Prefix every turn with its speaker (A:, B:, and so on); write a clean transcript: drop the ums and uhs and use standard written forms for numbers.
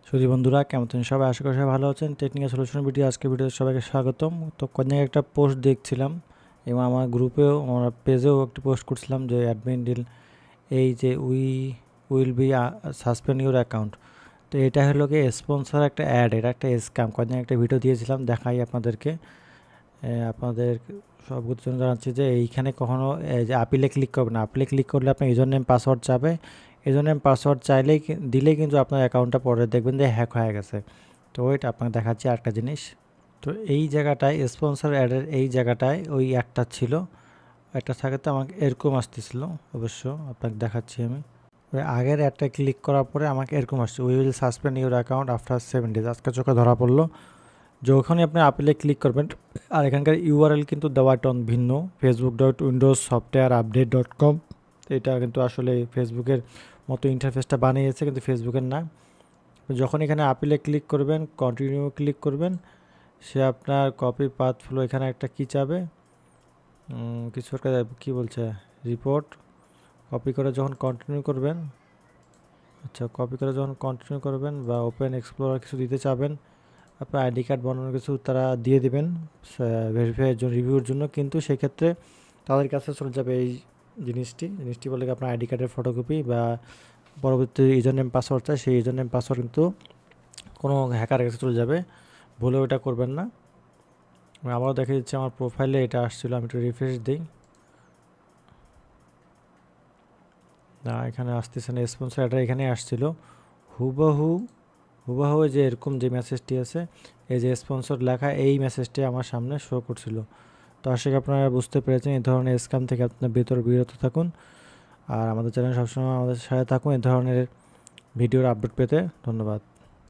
A: সুধী বন্ধুরা, কেমন আছেন সবাই? আশা করি সবাই ভালো আছেন। টেকনিক্যাল সলিউশন ভিডিও, আজকে ভিডিওতে সবাইকে স্বাগতম। তো কয়েকদিন একটা পোস্ট দেখছিলাম এবং আমার গ্রুপেও, আমার পেজেও একটি পোস্ট করছিলাম যে অ্যাডমিন ডিল, এই যে will be suspend your account. তো এটা হলো কি স্পন্সর একটা অ্যাড, এটা একটা স্ক্যাম। কয়েকদিন একটা ভিডিও দিয়েছিলাম, দেখাই আপনাদেরকে। আপনাদের সবগুলোর জন্য জানাচ্ছি যে এইখানে কখনও যে আপিলে ক্লিক করবেন না। আপিলে ক্লিক করলে আপনার ইউজার নেম পাসওয়ার্ড চাবে। ইউজার নেম পাসওয়ার্ড চাইলেই দিলেই কিন্তু আপনার অ্যাকাউন্টটা পরে দেখবেন যে হ্যাক হয়ে গেছে। তো ওইটা আপনাকে দেখাচ্ছি আরেকটা জিনিস। তো এই জায়গাটায় স্পন্সর অ্যাডের এই জায়গাটায় ওই একটা ছিল, একটা থাকে তো আমাকে এরকম আসতেছিল। অবশ্য আপনাকে দেখাচ্ছি আমি। ওই আগের অ্যাডটা ক্লিক করার পরে আমাকে এরকম আসছে, we will suspend your account after 7 days। আজকে চোখে ধরা পড়লো। যখনই আপনি আপিলে ক্লিক করবেন, আর এখানকার ইউআরএল কিন্তু দেওয়াটা ভিন্ন, facebook.windows-software-update.com। এটা কিন্তু আসলে ফেসবুকের মতো ইন্টারফেসটা বানিয়েছে, কিন্তু ফেসবুকের না। যখন এখানে আপিলে ক্লিক করবেন, কন্টিনিউ ক্লিক করবেন, সে আপনার কপি পাথ ফ্লো এখানে একটা কী চাবে, কিছু একটা কী বলছে, রিপোর্ট। কপি করে যখন কন্টিনিউ করবেন, আচ্ছা কপি করে যখন কন্টিনিউ করবেন বা ওপেন এক্সপ্লোরার কিছু দিতে চাবেন, আপনার আইডি কার্ড বানানোর কিছু তারা দিয়ে দেবেন ভেরিফাইয়ের জন্য, রিভিউর জন্য। কিন্তু সেক্ষেত্রে তাদের কাছে চলে যাবে এই জিনিসটি বলে আপনার আইডি কার্ডের ফটোকপি বা পরবর্তী ইউজার নেম পাসওয়ার্ড চাই, সেই ইউজার নেম পাসওয়ার্ড কিন্তু কোনো হ্যাকারের কাছে চলে যাবে। ভুলেও এটা করবেন না। আমি আবারও দেখে দিচ্ছি, আমার প্রোফাইলে এটা আসছিলো, আমি একটু রিফ্রেশ দিই। না, এখানে আসতেছে না, স্পন্সর এটা এখানে আসছিলো। হুবহু হুবহু যে এরকম যে মেসেজটি আছে, এই যে স্পন্সর লেখা, এই মেসেজটি আমার সামনে শো করছিল। তো আশা করি আপনারা বুঝতে পেরেছেন। এই ধরনের স্ক্যাম থেকে আপনার বিরত থাকুন। আর আমাদের চ্যানেল সবসময় আমাদের সাথে থাকুন এই ধরনের ভিডিওর আপডেট পেতে। ধন্যবাদ।